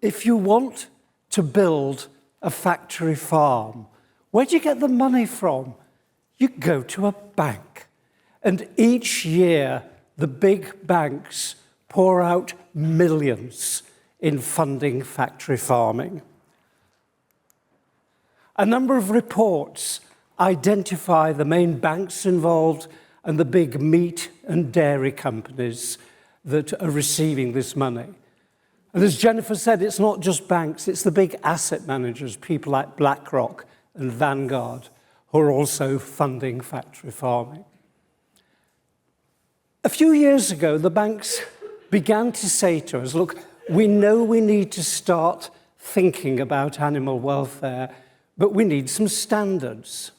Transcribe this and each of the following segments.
if you want to build a factory farm, where do you get the money from? You go to a bank. And each year, the big banks pour out millions in funding factory farming. A number of reports identify the main banks involved and the big meat and dairy companies that are receiving this money. And as Jennifer said, it's not just banks, it's the big asset managers, people like BlackRock and Vanguard, who are also funding factory farming. A few years ago, the banks began to say to us, look, we know we need to start thinking about animal welfare, but we need some standards.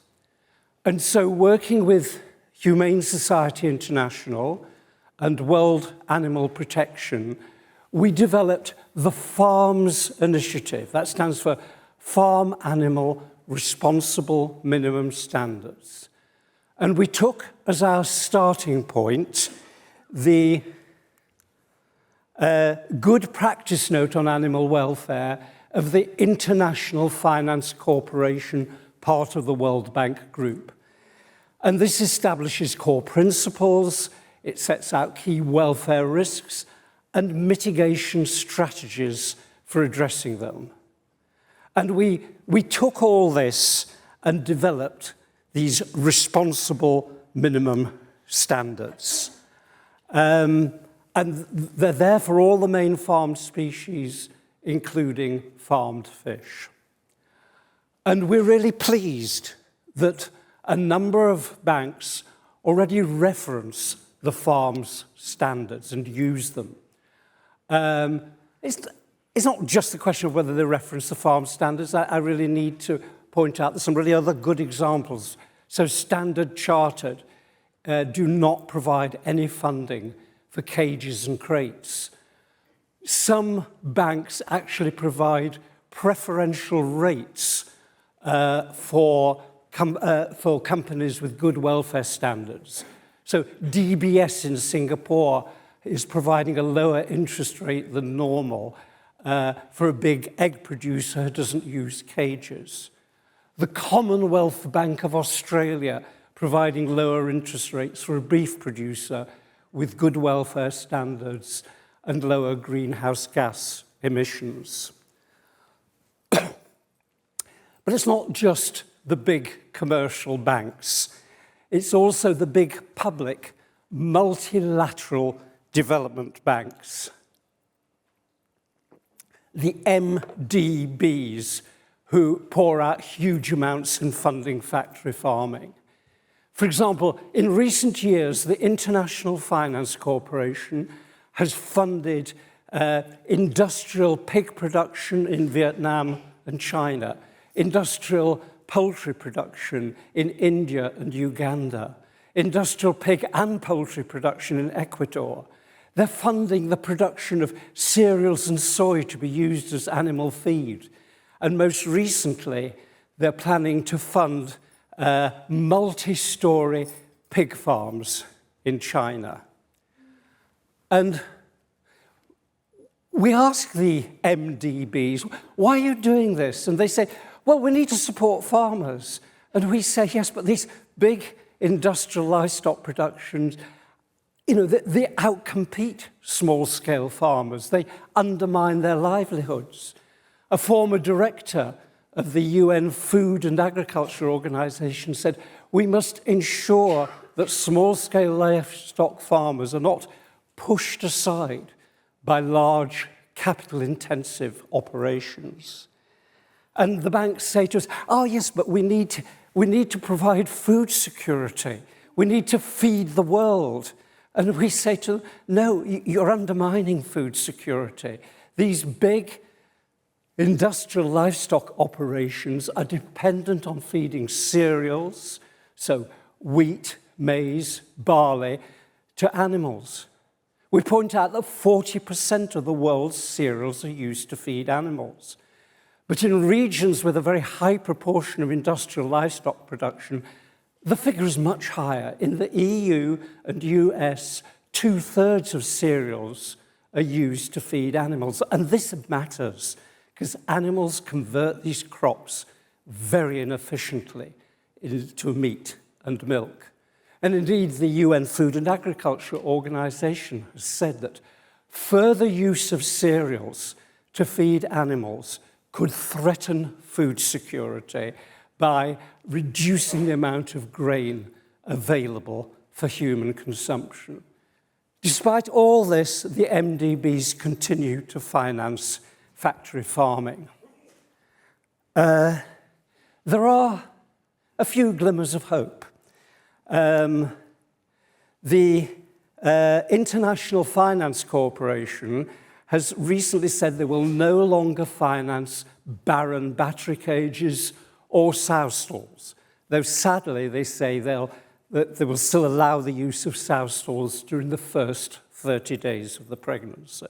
And so working with Humane Society International and World Animal Protection, we developed the FARMS Initiative. That stands for Farm Animal Responsible Minimum Standards. And we took as our starting point the good practice note on animal welfare of the International Finance Corporation, part of the World Bank Group. And this establishes core principles, it sets out key welfare risks and mitigation strategies for addressing them. And we took all this and developed these responsible minimum standards. And they're there for all the main farmed species, including farmed fish. And we're really pleased that a number of banks already reference the FARMS standards and use them. It's not just the question of whether they reference the FARMS standards. I really need to point out there's some really other good examples. So Standard Chartered do not provide any funding for cages and crates. Some banks actually provide preferential rates for companies with good welfare standards. So DBS in Singapore is providing a lower interest rate than normal for a big egg producer who doesn't use cages. The Commonwealth Bank of Australia providing lower interest rates for a beef producer with good welfare standards and lower greenhouse gas emissions. But it's not just the big commercial banks. It's also the big public multilateral development banks. The MDBs, who pour out huge amounts in funding factory farming. For example, in recent years, the International Finance Corporation has funded industrial pig production in Vietnam and China, industrial poultry production in India and Uganda, industrial pig and poultry production in Ecuador. They're funding the production of cereals and soy to be used as animal feed. And most recently, they're planning to fund multi-story pig farms in China. And we ask the MDBs, why are you doing this? And they say, well, we need to support farmers. And we say, yes, but these big industrial livestock productions, they outcompete small-scale farmers. They undermine their livelihoods. A former director of the UN Food and Agriculture Organization said, we must ensure that small-scale livestock farmers are not pushed aside by large capital-intensive operations. And the banks say to us, oh yes, but we need to provide food security. We need to feed the world. And we say to them, no, you're undermining food security. These big industrial livestock operations are dependent on feeding cereals, so wheat, maize, barley, to animals. We point out that 40% of the world's cereals are used to feed animals. But in regions with a very high proportion of industrial livestock production, the figure is much higher. In the EU and US, 2/3 of cereals are used to feed animals. And this matters because animals convert these crops very inefficiently into meat and milk. And indeed, the UN Food and Agriculture Organization has said that further use of cereals to feed animals could threaten food security by reducing the amount of grain available for human consumption. Despite all this, the MDBs continue to finance factory farming. There are a few glimmers of hope. The International Finance Corporation has recently said they will no longer finance barren battery cages or sow stalls, though sadly they say that they will still allow the use of sow stalls during the first 30 days of the pregnancy.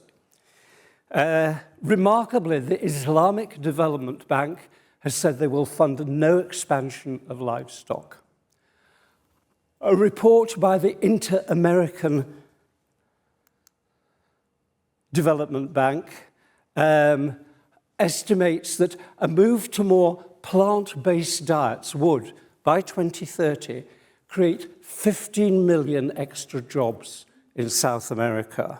Remarkably, the Islamic Development Bank has said they will fund no expansion of livestock. A report by the Inter-American Development Bank estimates that a move to more plant-based diets would, by 2030, create 15 million extra jobs in South America.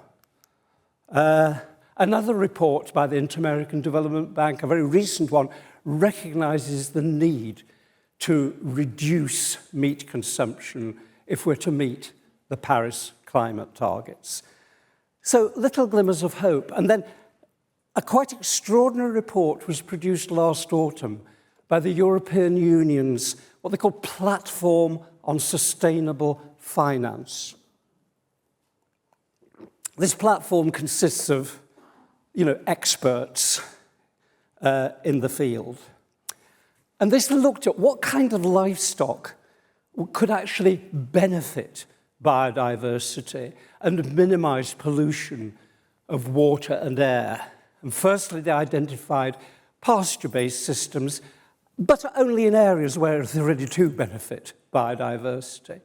Another report by the Inter-American Development Bank, a very recent one, recognizes the need to reduce meat consumption if we're to meet the Paris climate targets. So little glimmers of hope. And then a quite extraordinary report was produced last autumn by the European Union's what they call Platform on Sustainable Finance. This platform consists of, experts in the field. And this looked at what kind of livestock could actually benefit biodiversity and minimize pollution of water and air. And firstly, they identified pasture-based systems, but only in areas where they really do benefit biodiversity.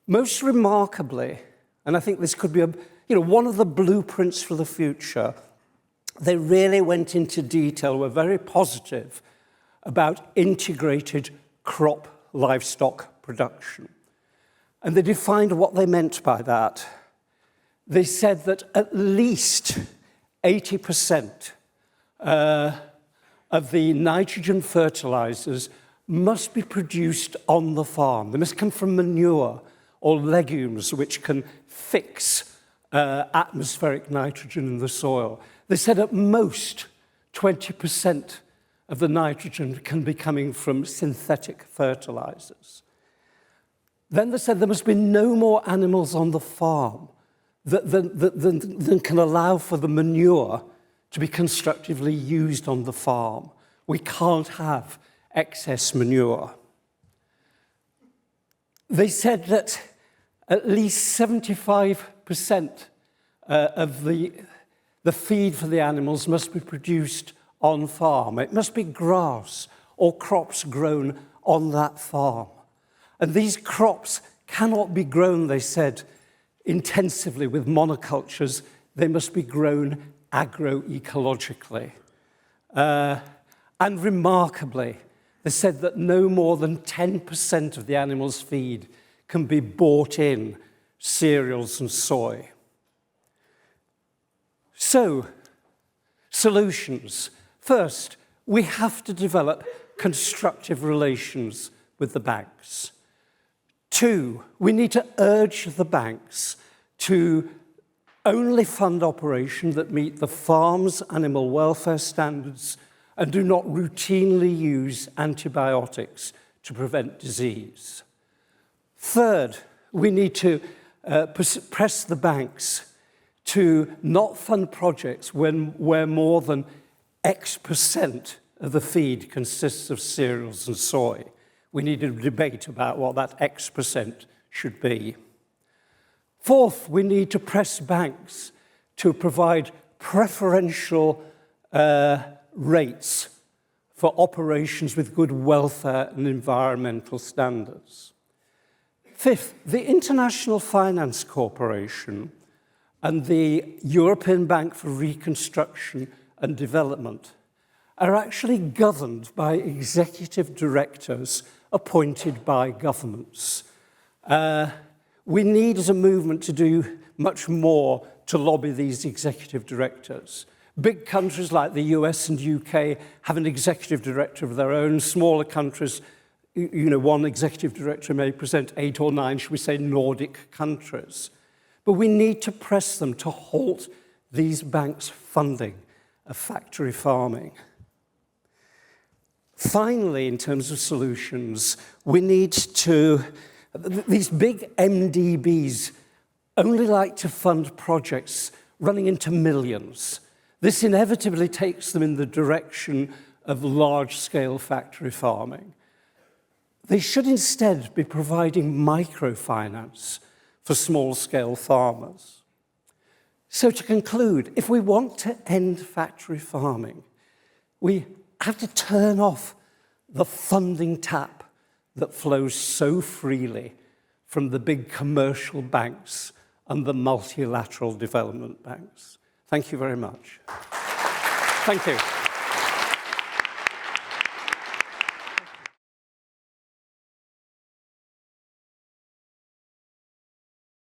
Most remarkably, and I think this could be one of the blueprints for the future, they really went into detail, were very positive about integrated crop livestock production. And they defined what they meant by that. They said that at least 80% of the nitrogen fertilizers must be produced on the farm. They must come from manure or legumes which can fix atmospheric nitrogen in the soil. They said at most 20% of the nitrogen can be coming from synthetic fertilizers. Then they said there must be no more animals on the farm than can allow for the manure to be constructively used on the farm. We can't have excess manure. They said that at least 75% of the feed for the animals must be produced on farm. It must be grass or crops grown on that farm. And these crops cannot be grown, they said, intensively with monocultures. They must be grown agroecologically. And remarkably, they said that no more than 10% of the animal's feed can be bought in cereals and soy. So, solutions. First, we have to develop constructive relations with the banks. Two, we need to urge the banks to only fund operations that meet the farm's animal welfare standards and do not routinely use antibiotics to prevent disease. Third, we need to press the banks to not fund projects where more than X% of the feed consists of cereals and soy. We need a debate about what that X% should be. Fourth, we need to press banks to provide preferential rates for operations with good welfare and environmental standards. Fifth, the International Finance Corporation and the European Bank for Reconstruction and Development are actually governed by executive directors appointed by governments. We need, as a movement, to do much more to lobby these executive directors. Big countries like the US and UK have an executive director of their own. Smaller countries, one executive director may present 8 or 9, should we say, Nordic countries. But we need to press them to halt these banks' funding of factory farming. Finally, in terms of solutions, we need to, these big MDBs only like to fund projects running into millions. This inevitably takes them in the direction of large-scale factory farming. They should instead be providing microfinance for small-scale farmers. So to conclude, if we want to end factory farming, we have to turn off the funding tap that flows so freely from the big commercial banks and the multilateral development banks. Thank you very much. Thank you.